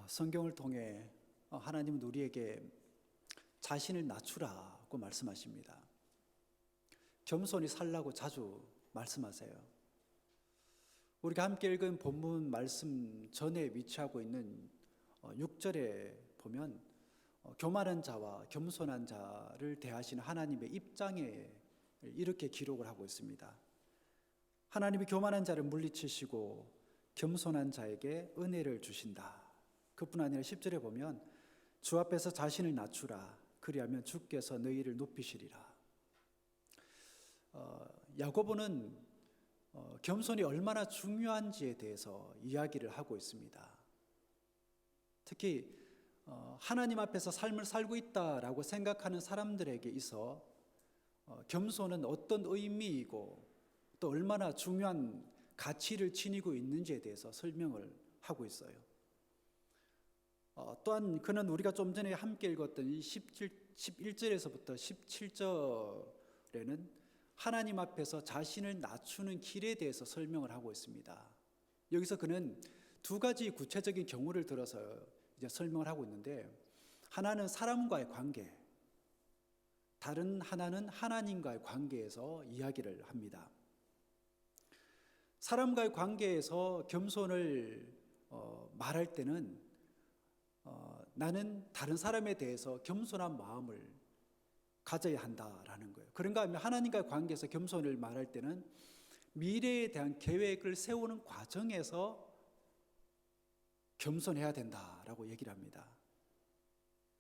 성경을 통해 하나님은 우리에게 자신을 낮추라고 말씀하십니다. 겸손히 살라고 자주 말씀하세요. 우리가 함께 읽은 본문 말씀 전에 위치하고 있는 6절에 보면 교만한 자와 겸손한 자를 대하시는 하나님의 입장에 이렇게 기록을 하고 있습니다. 하나님이 교만한 자를 물리치시고 겸손한 자에게 은혜를 주신다. 그뿐 아니라 10절에 보면 주 앞에서 자신을 낮추라. 그리하면 주께서 너희를 높이시리라. 야고보는 겸손이 얼마나 중요한지에 대해서 이야기를 하고 있습니다. 특히 하나님 앞에서 삶을 살고 있다라고 생각하는 사람들에게 있어 겸손은 어떤 의미이고 또 얼마나 중요한 가치를 지니고 있는지에 대해서 설명을 하고 있어요. 또한 그는 우리가 좀 전에 함께 읽었던 11절에서부터 17절에는 하나님 앞에서 자신을 낮추는 길에 대해서 설명을 하고 있습니다. 여기서 그는 두 가지 구체적인 경우를 들어서 이제 설명을 하고 있는데, 하나는 사람과의 관계, 다른 하나는 하나님과의 관계에서 이야기를 합니다. 사람과의 관계에서 겸손을 말할 때는 나는 다른 사람에 대해서 겸손한 마음을 가져야 한다라는 거예요. 그런가 하면 하나님과의 관계에서 겸손을 말할 때는 미래에 대한 계획을 세우는 과정에서 겸손해야 된다라고 얘기를 합니다.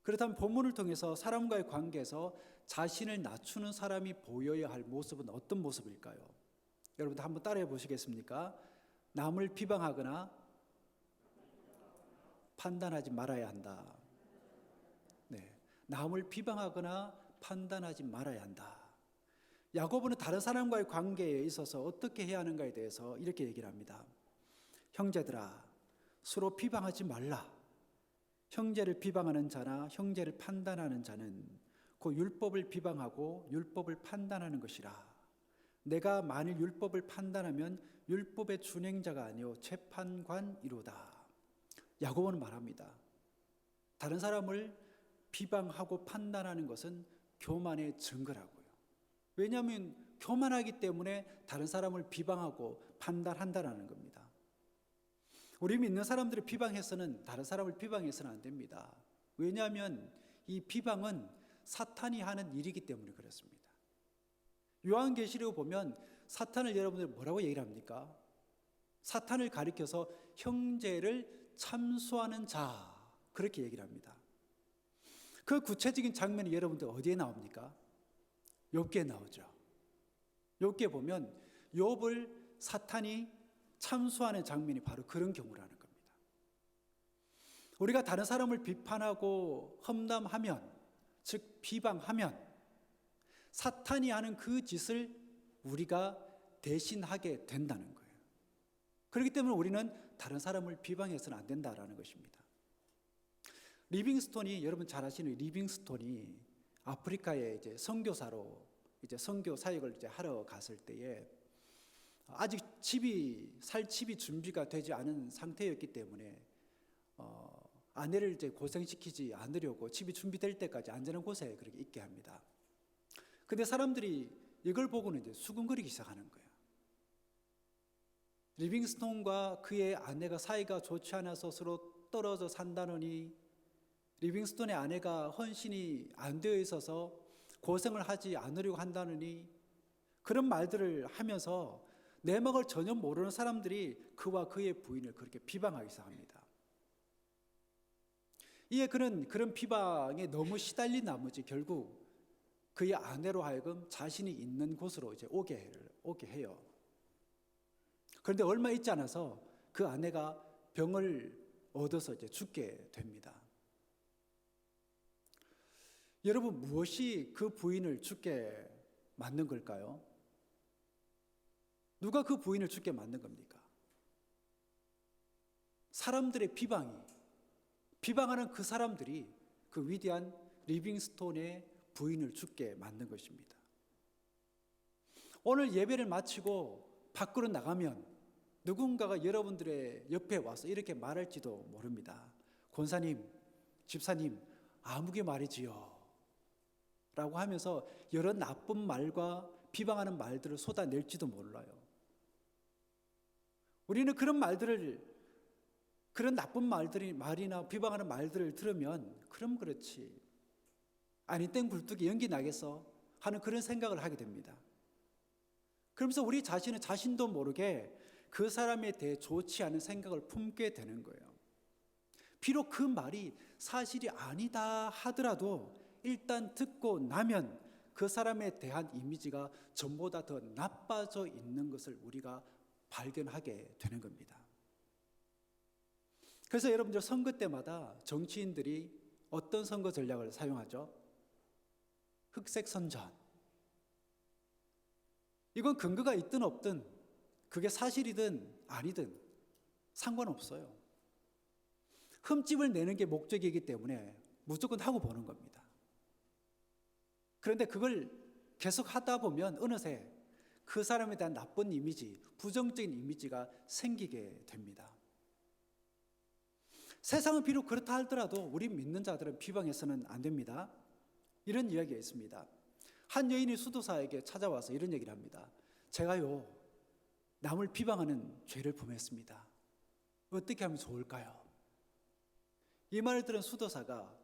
그렇다면 본문을 통해서 사람과의 관계에서 자신을 낮추는 사람이 보여야 할 모습은 어떤 모습일까요? 여러분들 한번 따라해 보시겠습니까? 남을 비방하거나 판단하지 말아야 한다. 네, 남을 비방하거나 판단하지 말아야 한다. 야고보는 다른 사람과의 관계에 있어서 어떻게 해야 하는가에 대해서 이렇게 얘기를 합니다. 형제들아, 서로 비방하지 말라. 형제를 비방하는 자나 형제를 판단하는 자는 그 율법을 비방하고 율법을 판단하는 것이라. 내가 만일 율법을 판단하면 율법의 준행자가 아니요 재판관이로다. 야고보는 말합니다. 다른 사람을 비방하고 판단하는 것은 교만의 증거라고요. 왜냐하면 교만하기 때문에 다른 사람을 비방하고 판단한다는 겁니다. 우리 믿는 사람들을 비방해서는, 다른 사람을 비방해서는 안 됩니다. 왜냐하면 이 비방은 사탄이 하는 일이기 때문에 그렇습니다. 요한계시록 보면 사탄을 여러분들 뭐라고 얘기를 합니까? 사탄을 가리켜서 형제를 참수하는 자, 그렇게 얘기를 합니다. 그 구체적인 장면이 여러분들 어디에 나옵니까? 욥기에 나오죠. 욥기에 보면 욥을 사탄이 참수하는 장면이 바로 그런 경우라는 겁니다. 우리가 다른 사람을 비판하고 험담하면, 즉 비방하면 사탄이 하는 그 짓을 우리가 대신하게 된다는 거예요. 그렇기 때문에 우리는 다른 사람을 비방해서는 안 된다라는 것입니다. 리빙스톤이, 여러분 잘 아시는 리빙스톤이 아프리카에 이제 선교사로 이제 선교 사역을 이제 하러 갔을 때에 아직 살 집이 준비가 되지 않은 상태였기 때문에 아내를 이제 고생시키지 않으려고 집이 준비될 때까지 안전한 곳에 그렇게 있게 합니다. 근데 사람들이 이걸 보고는 이제 수군거리기 시작하는 거예요. 리빙스톤과 그의 아내가 사이가 좋지 않아서 서로 떨어져 산다느니, 리빙스톤의 아내가 헌신이 안 되어 있어서 고생을 하지 않으려고 한다느니, 그런 말들을 하면서 내막을 전혀 모르는 사람들이 그와 그의 부인을 그렇게 비방하기 시작합니다. 이에 그는 그런 비방에 너무 시달린 나머지 결국 그의 아내로 하여금 자신이 있는 곳으로 이제 오게 해요. 그런데 얼마 있지 않아서 그 아내가 병을 얻어서 이제 죽게 됩니다. 여러분, 무엇이 그 부인을 죽게 만든 걸까요? 누가 그 부인을 죽게 만든 겁니까? 사람들의 비방하는 그 사람들이 그 위대한 리빙스톤의 부인을 죽게 만든 것입니다. 오늘 예배를 마치고 밖으로 나가면 누군가가 여러분들의 옆에 와서 이렇게 말할지도 모릅니다. 권사님, 집사님, 아무개 말이지요 라고 하면서 여러 나쁜 말과 비방하는 말들을 쏟아낼지도 몰라요. 우리는 그런 나쁜 말이나 비방하는 말들을 들으면 그럼 그렇지, 아니 땡 굴뚝에 연기 나겠어 하는 그런 생각을 하게 됩니다. 그러면서 우리 자신은 자신도 모르게 그 사람에 대해 좋지 않은 생각을 품게 되는 거예요. 비록 그 말이 사실이 아니다 하더라도 일단 듣고 나면 그 사람에 대한 이미지가 전보다 더 나빠져 있는 것을 우리가 발견하게 되는 겁니다. 그래서 여러분들 선거 때마다 정치인들이 어떤 선거 전략을 사용하죠? 흑색 선전. 이건 근거가 있든 없든, 그게 사실이든 아니든 상관없어요. 흠집을 내는 게 목적이기 때문에 무조건 하고 보는 겁니다. 그런데 그걸 계속 하다 보면 어느새 그 사람에 대한 나쁜 이미지, 부정적인 이미지가 생기게 됩니다. 세상은 비록 그렇다 하더라도 우리 믿는 자들은 비방해서는 안 됩니다. 이런 이야기가 있습니다. 한 여인이 수도사에게 찾아와서 이런 얘기를 합니다. 제가요, 남을 비방하는 죄를 범했습니다. 어떻게 하면 좋을까요? 이 말을 들은 수도사가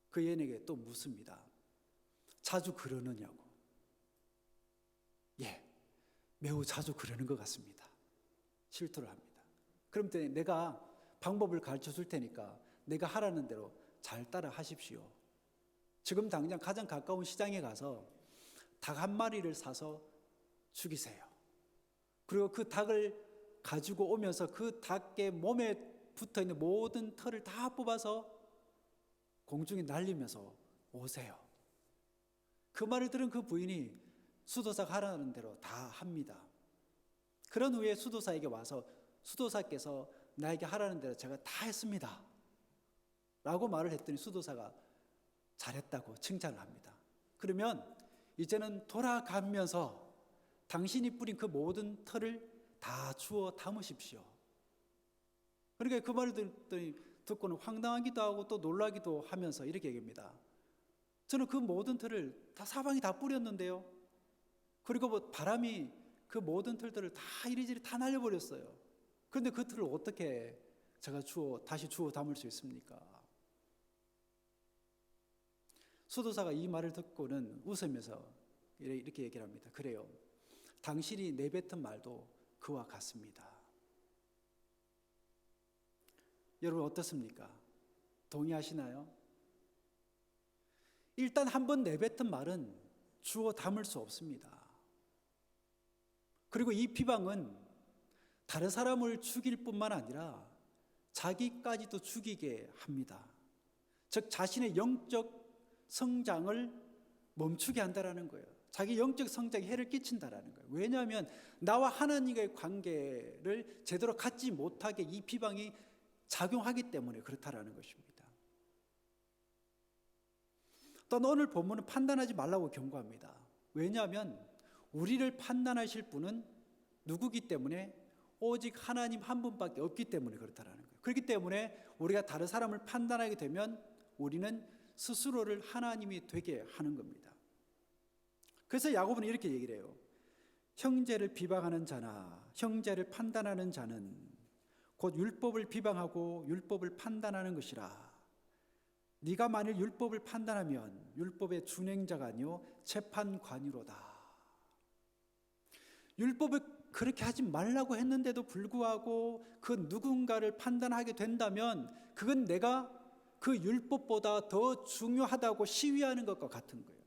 그 여인에게 또 묻습니다. 자주 그러느냐고. 예, 매우 자주 그러는 것 같습니다. 실토를 합니다. 그럼 내가 방법을 가르쳐 줄 테니까 내가 하라는 대로 잘 따라 하십시오. 지금 당장 가장 가까운 시장에 가서 닭 한 마리를 사서 죽이세요. 그리고 그 닭을 가지고 오면서 그 닭의 몸에 붙어있는 모든 털을 다 뽑아서 공중에 날리면서 오세요. 그 말을 들은 그 부인이 수도사가 하라는 대로 다 합니다. 그런 후에 수도사에게 와서 수도사께서 나에게 하라는 대로 제가 다 했습니다 라고 말을 했더니 수도사가 잘했다고 칭찬을 합니다. 그러면 이제는 돌아가면서 당신이 뿌린 그 모든 털을 다 주워 담으십시오. 그러니까 그 말을 듣고는 황당하기도 하고 또 놀라기도 하면서 이렇게 얘기합니다. 저는 그 모든 털을 다 사방에 다 뿌렸는데요. 그리고 바람이 그 모든 털들을 다 이리저리 다 날려버렸어요. 그런데 그 털을 어떻게 제가 다시 주워 담을 수 있습니까? 수도사가 이 말을 듣고는 웃으면서 이렇게 얘기를 합니다. 그래요. 당신이 내뱉은 말도 그와 같습니다. 여러분 어떻습니까? 동의하시나요? 일단 한번 내뱉은 말은 주워 담을 수 없습니다. 그리고 이 비방은 다른 사람을 죽일 뿐만 아니라 자기까지도 죽이게 합니다. 즉 자신의 영적 성장을 멈추게 한다라는 거예요. 자기 영적 성장에 해를 끼친다라는 거예요. 왜냐하면 나와 하나님과의 관계를 제대로 갖지 못하게 이 비방이 작용하기 때문에 그렇다라는 것입니다. 또 오늘 본문은 판단하지 말라고 경고합니다. 왜냐하면 우리를 판단하실 분은 누구기 때문에 오직 하나님 한 분밖에 없기 때문에 그렇다라는 거예요. 그렇기 때문에 우리가 다른 사람을 판단하게 되면 우리는 스스로를 하나님이 되게 하는 겁니다. 그래서 야고보는 이렇게 얘기를 해요. 형제를 비방하는 자나 형제를 판단하는 자는 곧 율법을 비방하고 율법을 판단하는 것이라. 네가 만일 율법을 판단하면 율법의 준행자가 아니요 재판관이로다. 율법을 그렇게 하지 말라고 했는데도 불구하고 그 누군가를 판단하게 된다면 그건 내가 그 율법보다 더 중요하다고 시위하는 것과 같은 거예요.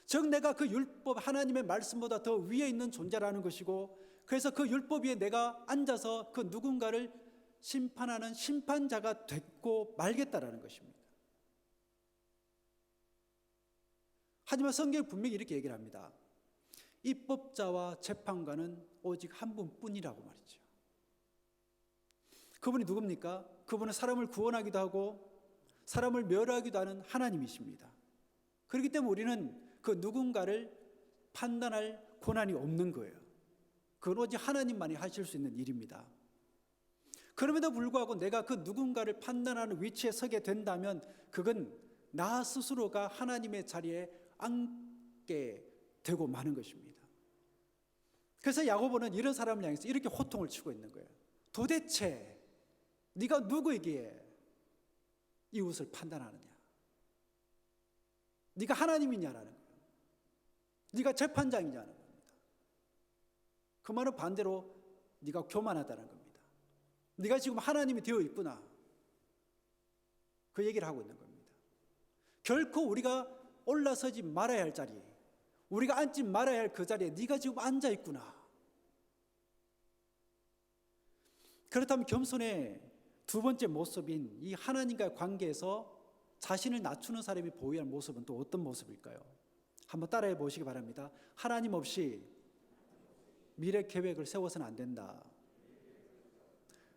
즉 내가 그 율법 하나님의 말씀보다 더 위에 있는 존재라는 것이고, 그래서 그 율법 위에 내가 앉아서 그 누군가를 심판하는 심판자가 됐고 말겠다라는 것입니다. 하지만 성경이 분명히 이렇게 얘기를 합니다. 입법자와 재판관은 오직 한 분뿐이라고 말이죠. 그분이 누굽니까? 그분은 사람을 구원하기도 하고 사람을 멸하기도 하는 하나님이십니다. 그렇기 때문에 우리는 그 누군가를 판단할 권한이 없는 거예요. 그건 오직 하나님만이 하실 수 있는 일입니다. 그럼에도 불구하고 내가 그 누군가를 판단하는 위치에 서게 된다면 그건 나 스스로가 하나님의 자리에 앉게 되고 마는 것입니다. 그래서 야고보는 이런 사람을 향해서 이렇게 호통을 치고 있는 거예요. 도대체 네가 누구이기에 이웃을 판단하느냐? 네가 하나님이냐라는 거예요. 네가 재판장이냐는 겁니다. 그 말은 반대로 네가 교만하다는 겁니다. 네가 지금 하나님이 되어 있구나. 그 얘기를 하고 있는 겁니다. 결코 우리가 올라서지 말아야 할 자리, 우리가 앉지 말아야 할 그 자리에 네가 지금 앉아 있구나. 그렇다면 겸손의 두 번째 모습인 이 하나님과의 관계에서 자신을 낮추는 사람이 보여야 할 모습은 또 어떤 모습일까요? 한번 따라해 보시기 바랍니다. 하나님 없이 미래 계획을 세워서는 안 된다.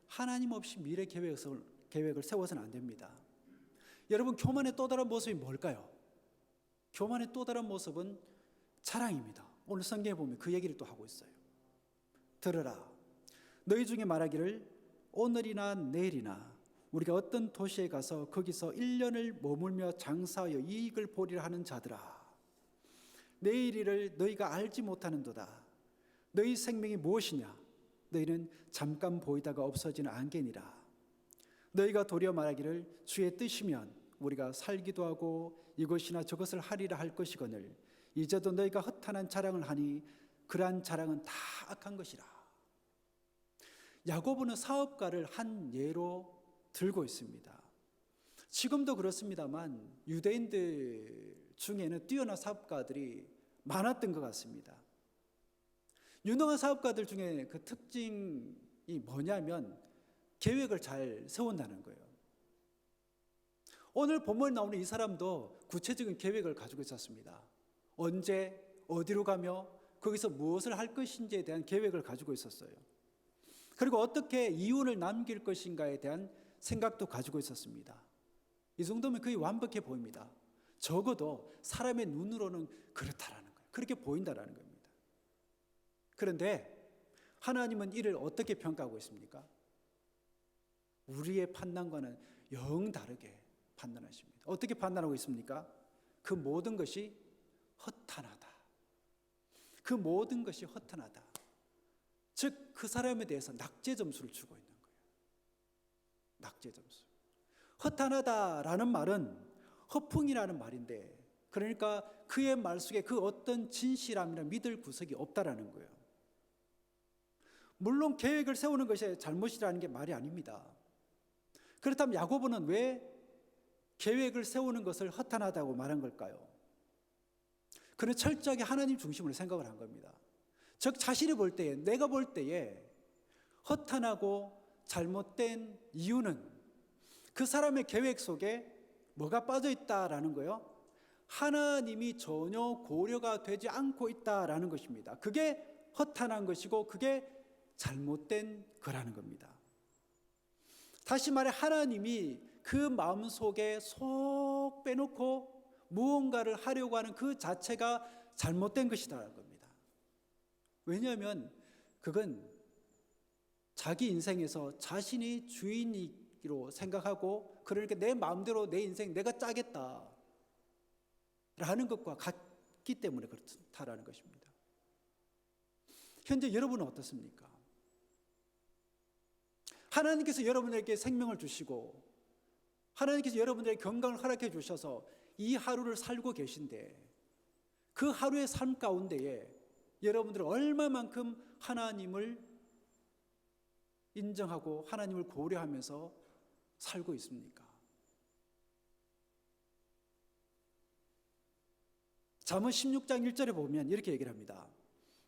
하나님 없이 미래 계획을 세워서는 안 됩니다. 여러분, 교만의 또 다른 모습이 뭘까요? 교만의 또 다른 모습은 자랑입니다. 오늘 성경에 보면 그 얘기를 또 하고 있어요. 들으라. 너희 중에 말하기를 오늘이나 내일이나 우리가 어떤 도시에 가서 거기서 1년을 머물며 장사하여 이익을 보리라 하는 자들아. 내일 일을 너희가 알지 못하는도다. 너희 생명이 무엇이냐? 너희는 잠깐 보이다가 없어지는 안개니라. 너희가 도리어 말하기를 주의 뜻이면 우리가 살기도 하고 이것이나 저것을 하리라 할 것이거늘 이제도 너희가 허탄한 자랑을 하니 그러한 자랑은 다 악한 것이라. 야고보는 사업가를 한 예로 들고 있습니다. 지금도 그렇습니다만 유대인들 중에는 뛰어난 사업가들이 많았던 것 같습니다. 유능한 사업가들 중에 그 특징이 뭐냐면 계획을 잘 세운다는 거예요. 오늘 본문에 나오는 이 사람도 구체적인 계획을 가지고 있었습니다. 언제, 어디로 가며 거기서 무엇을 할 것인지에 대한 계획을 가지고 있었어요. 그리고 어떻게 이윤을 남길 것인가에 대한 생각도 가지고 있었습니다. 이 정도면 거의 완벽해 보입니다. 적어도 사람의 눈으로는 그렇다라는 거예요. 그렇게 보인다라는 겁니다. 그런데 하나님은 이를 어떻게 평가하고 있습니까? 우리의 판단과는 영 다르게 판단하십니다. 어떻게 판단하고 있습니까? 그 모든 것이 허탄하다. 그 모든 것이 허탄하다. 즉 그 사람에 대해서 낙제 점수를 주고 있는 거예요. 낙제 점수. 허탄하다라는 말은 허풍이라는 말인데, 그러니까 그의 말 속에 그 어떤 진실함이나 믿을 구석이 없다라는 거예요. 물론 계획을 세우는 것이 잘못이라는 게 말이 아닙니다. 그렇다면 야고보는 왜 계획을 세우는 것을 허탄하다고 말한 걸까요? 그는 철저하게 하나님 중심으로 생각을 한 겁니다. 즉 자신이 볼 때에, 내가 볼 때에 허탄하고 잘못된 이유는 그 사람의 계획 속에 뭐가 빠져 있다라는 거예요? 하나님이 전혀 고려가 되지 않고 있다라는 것입니다. 그게 허탄한 것이고 그게 잘못된 거라는 겁니다. 다시 말해 하나님이 그 마음속에 속 빼놓고 무언가를 하려고 하는 그 자체가 잘못된 것이다라는 겁니다. 왜냐하면 그건 자기 인생에서 자신이 주인이기로 생각하고, 그러니까 내 마음대로 내 인생 내가 짜겠다 라는 것과 같기 때문에 그렇다라는 것입니다. 현재 여러분은 어떻습니까? 하나님께서 여러분에게 생명을 주시고 하나님께서 여러분들에게 건강을 허락해 주셔서 이 하루를 살고 계신데, 그 하루의 삶 가운데에 여러분들은 얼마만큼 하나님을 인정하고 하나님을 고려하면서 살고 있습니까? 잠언 16장 1절에 보면 이렇게 얘기를 합니다.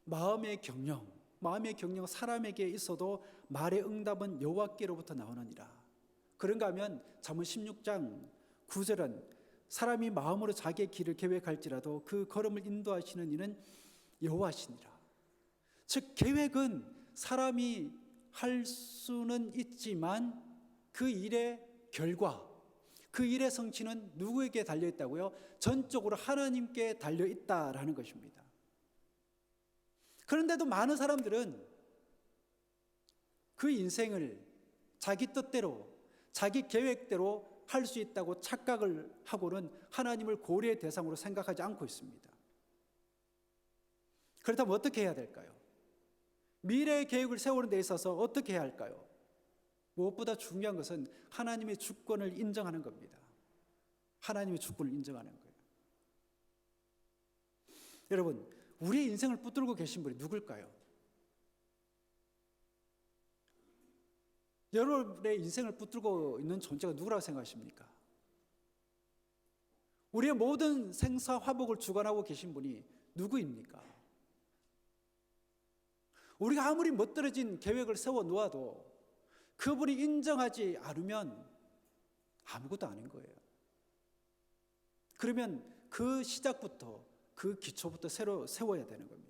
마음의 경영 사람에게 있어도 말의 응답은 여호와께로부터 나오느니라. 그런가 하면 잠언 16장 9절은 사람이 마음으로 자기의 길을 계획할지라도 그 걸음을 인도하시는 이는 여호와시니라. 즉 계획은 사람이 할 수는 있지만 그 일의 결과, 그 일의 성취는 누구에게 달려있다고요? 전적으로 하나님께 달려있다라는 것입니다. 그런데도 많은 사람들은 그 인생을 자기 뜻대로, 자기 계획대로 할 수 있다고 착각을 하고는 하나님을 고려의 대상으로 생각하지 않고 있습니다. 그렇다면 어떻게 해야 될까요? 미래의 계획을 세우는 데 있어서 어떻게 해야 할까요? 무엇보다 중요한 것은 하나님의 주권을 인정하는 겁니다. 하나님의 주권을 인정하는 거예요. 여러분, 우리의 인생을 붙들고 계신 분이 누굴까요? 여러분의 인생을 붙들고 있는 존재가 누구라고 생각하십니까? 우리의 모든 생사화복을 주관하고 계신 분이 누구입니까? 우리가 아무리 멋들어진 계획을 세워 놓아도 그분이 인정하지 않으면 아무것도 아닌 거예요. 그러면 그 시작부터, 그 기초부터 새로 세워야 되는 겁니다.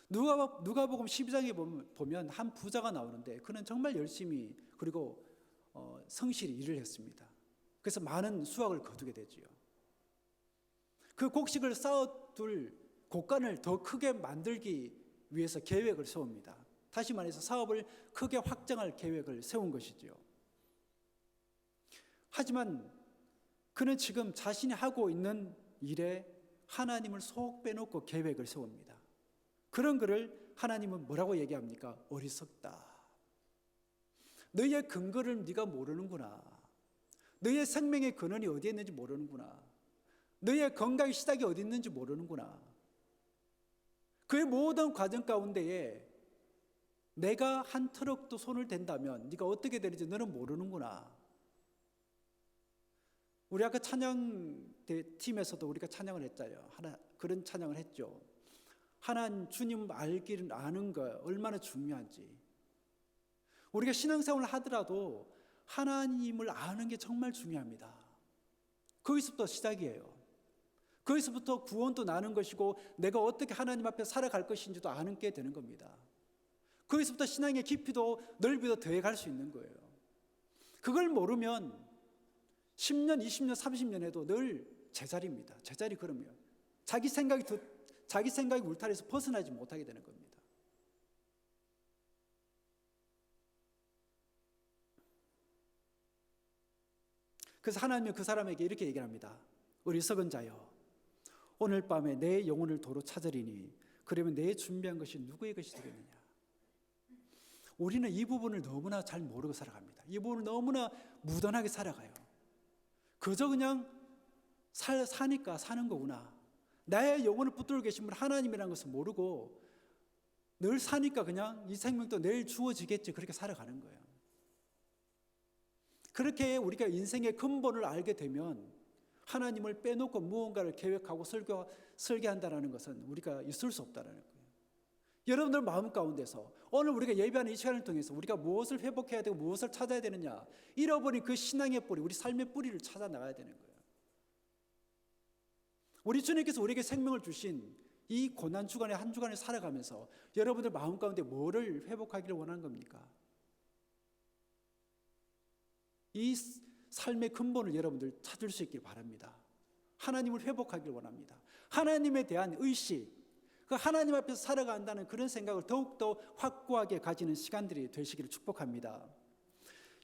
누가복음 12장에 보면 한 부자가 나오는데 그는 정말 열심히 그리고 성실히 일을 했습니다. 그래서 많은 수확을 거두게 되지요. 그 곡식을 쌓아둘 곡간을 더 크게 만들기 위해서 계획을 세웁니다. 다시 말해서 사업을 크게 확장할 계획을 세운 것이지요. 하지만 그는 지금 자신이 하고 있는 일에 하나님을 속 빼놓고 계획을 세웁니다. 그런 그를 하나님은 뭐라고 얘기합니까? 어리석다. 너희의 근거를 네가 모르는구나. 너희의 생명의 근원이 어디에 있는지 모르는구나. 너희의 건강의 시작이 어디 있는지 모르는구나. 그의 모든 과정 가운데에 내가 한 트럭도 손을 댄다면 네가 어떻게 되는지 너는 모르는구나. 우리 아까 찬양팀에서도 우리가 찬양을 했잖아요. 그런 찬양을 했죠. 하나님 주님 알기를 아는 거 얼마나 중요한지. 우리가 신앙생활을 하더라도 하나님을 아는 게 정말 중요합니다. 거기서부터 시작이에요. 거기서부터 구원도 나는 것이고 내가 어떻게 하나님 앞에 살아갈 것인지도 아는 게 되는 겁니다. 거기서부터 신앙의 깊이도 넓이도 더해갈 수 있는 거예요. 그걸 모르면 10년, 20년, 30년 해도 늘 제자리입니다. 제자리 걸으면 자기 생각의 울타리에서 벗어나지 못하게 되는 겁니다. 그래서 하나님은 그 사람에게 이렇게 얘기를 합니다. 어리석은 자여, 오늘 밤에 내 영혼을 도로 찾으리니 그러면 내 준비한 것이 누구의 것이 되겠느냐. 우리는 이 부분을 너무나 잘 모르고 살아갑니다. 이 부분을 너무나 무던하게 살아가요. 그저 그냥 사니까 사는 거구나. 나의 영혼을 붙들고 계신 분 하나님이라는 것을 모르고 늘 사니까 그냥 이 생명도 내일 주어지겠지 그렇게 살아가는 거예요. 그렇게 우리가 인생의 근본을 알게 되면 하나님을 빼놓고 무언가를 계획하고 설계한다는 것은 우리가 있을 수 없다는 거예요. 여러분들 마음 가운데서 오늘 우리가 예배하는 이 시간을 통해서 우리가 무엇을 회복해야 되고 무엇을 찾아야 되느냐, 잃어버린 그 신앙의 뿌리, 우리 삶의 뿌리를 찾아 나가야 되는 거예요. 우리 주님께서 우리에게 생명을 주신 이 고난 주간에 한 주간을 살아가면서 여러분들 마음 가운데 뭐를 회복하기를 원하는 겁니까? 이 삶의 근본을 여러분들 찾을 수 있길 바랍니다. 하나님을 회복하기를 원합니다. 하나님에 대한 의식, 그 하나님 앞에서 살아간다는 그런 생각을 더욱더 확고하게 가지는 시간들이 되시기를 축복합니다.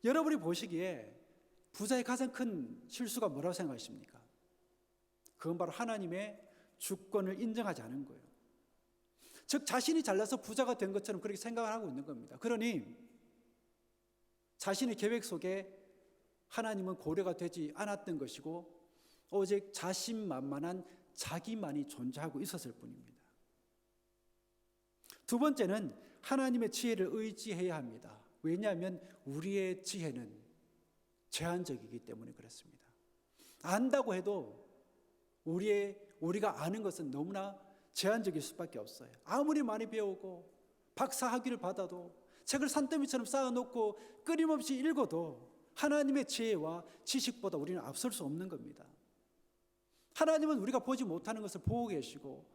여러분이 보시기에 부자의 가장 큰 실수가 뭐라고 생각하십니까? 그건 바로 하나님의 주권을 인정하지 않은 거예요. 즉 자신이 잘나서 부자가 된 것처럼 그렇게 생각을 하고 있는 겁니다. 그러니 자신의 계획 속에 하나님은 고려가 되지 않았던 것이고 오직 자신만만한 자기만이 존재하고 있었을 뿐입니다. 두 번째는 하나님의 지혜를 의지해야 합니다. 왜냐하면 우리의 지혜는 제한적이기 때문에 그렇습니다. 안다고 해도 우리가 아는 것은 너무나 제한적일 수밖에 없어요. 아무리 많이 배우고 박사 학위를 받아도 책을 산더미처럼 쌓아놓고 끊임없이 읽어도 하나님의 지혜와 지식보다 우리는 앞설 수 없는 겁니다. 하나님은 우리가 보지 못하는 것을 보고 계시고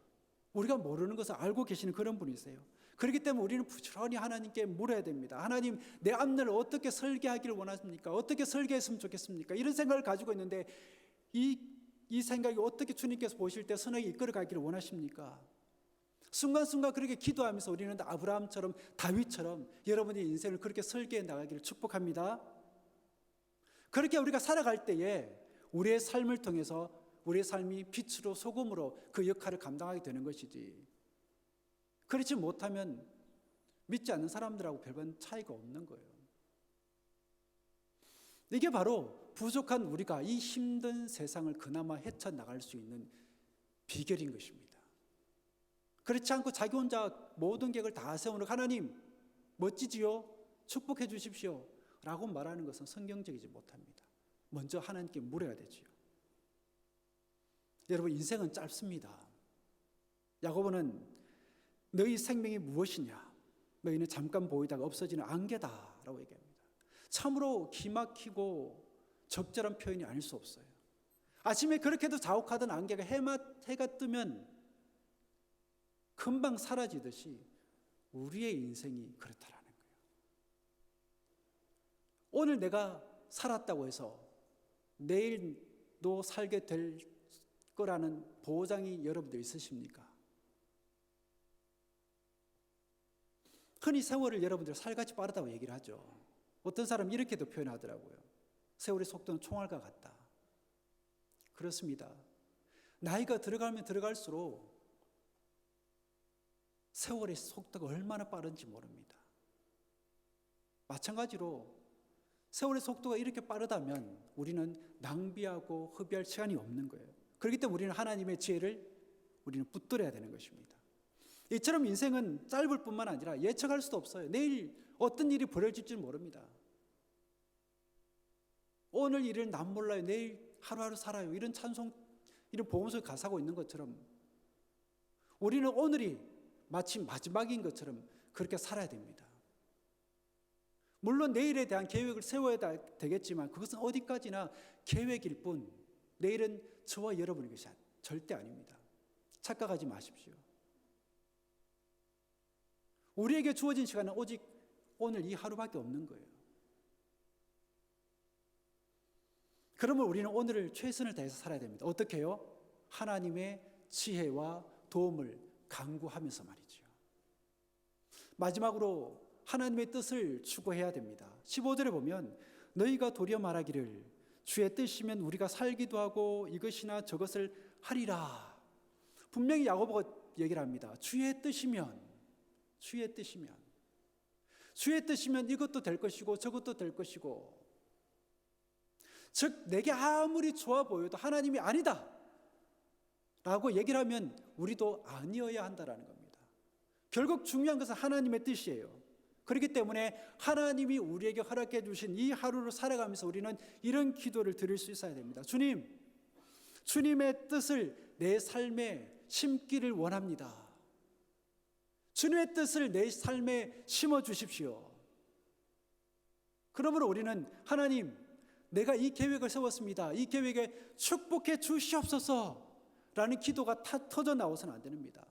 우리가 모르는 것을 알고 계시는 그런 분이세요. 그렇기 때문에 우리는 부지런히 하나님께 물어야 됩니다. 하나님, 내 앞날을 어떻게 설계하기를 원하십니까? 어떻게 설계했으면 좋겠습니까? 이런 생각을 가지고 있는데 이 생각이 어떻게 주님께서 보실 때 선하게 이끌어 가기를 원하십니까? 순간순간 그렇게 기도하면서 우리는 아브라함처럼 다윗처럼 여러분의 인생을 그렇게 설계해 나가기를 축복합니다. 그렇게 우리가 살아갈 때에 우리의 삶을 통해서 우리의 삶이 빛으로 소금으로 그 역할을 감당하게 되는 것이지, 그렇지 못하면 믿지 않는 사람들하고 별반 차이가 없는 거예요. 이게 바로 부족한 우리가 이 힘든 세상을 그나마 헤쳐나갈 수 있는 비결인 것입니다. 그렇지 않고 자기 혼자 모든 계획을 다 세우는 하나님 멋지지요? 축복해 주십시오 라고 말하는 것은 성경적이지 못합니다. 먼저 하나님께 물어야 되지요. 여러분, 인생은 짧습니다. 야고보는 너희 생명이 무엇이냐? 너희는 잠깐 보이다가 없어지는 안개다라고 얘기합니다. 참으로 기막히고 적절한 표현이 아닐 수 없어요. 아침에 그렇게도 자욱하던 안개가 해가 뜨면 금방 사라지듯이 우리의 인생이 그렇다라는 거예요. 오늘 내가 살았다고 해서 내일도 살게 될 거라는 보장이 여러분들 있으십니까? 흔히 세월을 여러분들 살같이 빠르다고 얘기를 하죠. 어떤 사람은 이렇게도 표현하더라고요. 세월의 속도는 총알과 같다. 그렇습니다. 나이가 들어가면 들어갈수록 세월의 속도가 얼마나 빠른지 모릅니다. 마찬가지로 세월의 속도가 이렇게 빠르다면 우리는 낭비하고 허비할 시간이 없는 거예요. 그렇기 때문에 우리는 하나님의 지혜를 우리는 붙들어야 되는 것입니다. 이처럼 인생은 짧을 뿐만 아니라 예측할 수도 없어요. 내일 어떤 일이 벌어질지 모릅니다. 오늘 일은 난 몰라요. 내일 하루하루 살아요. 이런 찬송, 이런 복음서 가사고 있는 것처럼 우리는 오늘이 마치 마지막인 것처럼 그렇게 살아야 됩니다. 물론 내일에 대한 계획을 세워야 되겠지만 그것은 어디까지나 계획일 뿐 내일은 저와 여러분의 것이 절대 아닙니다. 착각하지 마십시오. 우리에게 주어진 시간은 오직 오늘 이 하루밖에 없는 거예요. 그러면 우리는 오늘을 최선을 다해서 살아야 됩니다. 어떻게 해요? 하나님의 지혜와 도움을 간구하면서 말이죠. 마지막으로 하나님의 뜻을 추구해야 됩니다. 15절에 보면 너희가 도리어 말하기를 주의 뜻이면 우리가 살기도 하고 이것이나 저것을 하리라. 분명히 야고보가 얘기를 합니다. 주의 뜻이면 이것도 될 것이고 저것도 될 것이고, 즉 내게 아무리 좋아 보여도 하나님이 아니다 라고 얘기를 하면 우리도 아니어야 한다는 겁니다. 결국 중요한 것은 하나님의 뜻이에요. 그렇기 때문에 하나님이 우리에게 허락해 주신 이 하루를 살아가면서 우리는 이런 기도를 드릴 수 있어야 됩니다. 주님의 뜻을 내 삶에 심기를 원합니다. 주님의 뜻을 내 삶에 심어 주십시오. 그러므로 우리는 하나님, 내가 이 계획을 세웠습니다. 이 계획에 축복해 주시옵소서 라는 기도가 터져 나와서는 안 됩니다.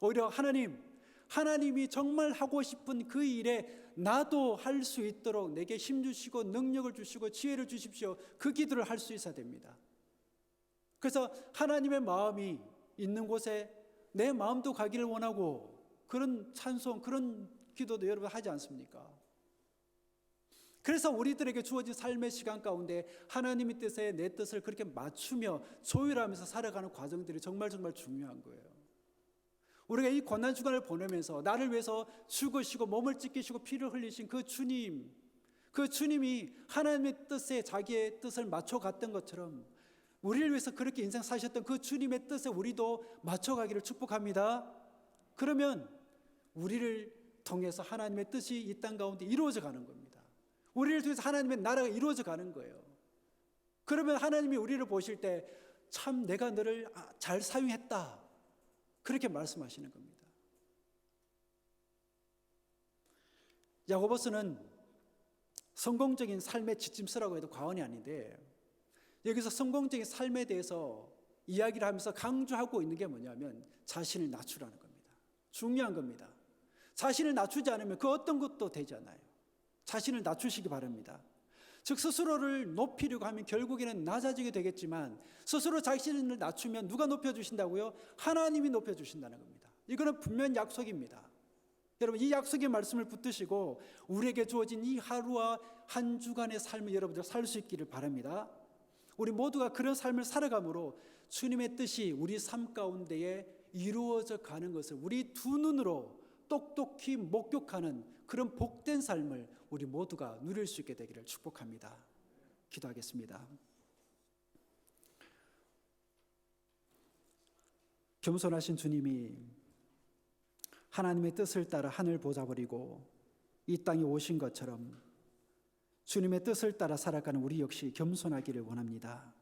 오히려 하나님이 정말 하고 싶은 그 일에 나도 할 수 있도록 내게 힘 주시고 능력을 주시고 지혜를 주십시오. 그 기도를 할 수 있어야 됩니다. 그래서 하나님의 마음이 있는 곳에 내 마음도 가기를 원하고, 그런 찬송, 그런 기도도 여러분 하지 않습니까? 그래서 우리들에게 주어진 삶의 시간 가운데 하나님의 뜻에 내 뜻을 그렇게 맞추며 조율하면서 살아가는 과정들이 정말 중요한 거예요. 우리가 이 고난 주간을 보내면서 나를 위해서 죽으시고 몸을 찢기시고 피를 흘리신 그 주님이 하나님의 뜻에 자기의 뜻을 맞춰갔던 것처럼 우리를 위해서 그렇게 인생 사셨던 그 주님의 뜻에 우리도 맞춰가기를 축복합니다. 그러면 우리를 통해서 하나님의 뜻이 이 땅 가운데 이루어져 가는 겁니다. 우리를 통해서 하나님의 나라가 이루어져 가는 거예요. 그러면 하나님이 우리를 보실 때 참 내가 너를 잘 사용했다, 그렇게 말씀하시는 겁니다. 야고보서는 성공적인 삶의 지침서라고 해도 과언이 아닌데, 여기서 성공적인 삶에 대해서 이야기를 하면서 강조하고 있는 게 뭐냐면 자신을 낮추라는 겁니다. 중요한 겁니다. 자신을 낮추지 않으면 그 어떤 것도 되지 않아요. 자신을 낮추시기 바랍니다. 즉 스스로를 높이려고 하면 결국에는 낮아지게 되겠지만, 스스로 자신을 낮추면 누가 높여주신다고요? 하나님이 높여주신다는 겁니다. 이거는 분명 약속입니다. 여러분, 이 약속의 말씀을 붙드시고 우리에게 주어진 이 하루와 한 주간의 삶을 여러분들 살 수 있기를 바랍니다. 우리 모두가 그런 삶을 살아감으로 주님의 뜻이 우리 삶 가운데에 이루어져 가는 것을 우리 두 눈으로 똑똑히 목격하는 그런 복된 삶을 우리 모두가 누릴 수 있게 되기를 축복합니다. 기도하겠습니다. 겸손하신 주님이 하나님의 뜻을 따라 하늘 보좌 버리고 이 땅에 오신 것처럼 주님의 뜻을 따라 살아가는 우리 역시 겸손하기를 원합니다.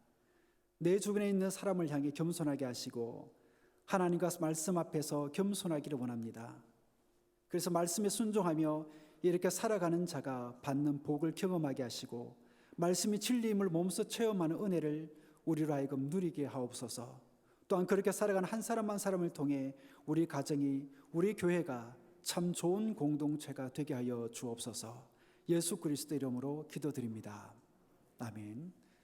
내 주변에 있는 사람을 향해 겸손하게 하시고 하나님과 말씀 앞에서 겸손하기를 원합니다. 그래서 말씀에 순종하며 이렇게 살아가는 자가 받는 복을 경험하게 하시고 말씀이 진리임을 몸소 체험하는 은혜를 우리로 하여금 누리게 하옵소서. 또한 그렇게 살아가는 한 사람 한 사람을 통해 우리 가정이, 우리 교회가 참 좋은 공동체가 되게 하여 주옵소서. 예수 그리스도 이름으로 기도드립니다. 아멘.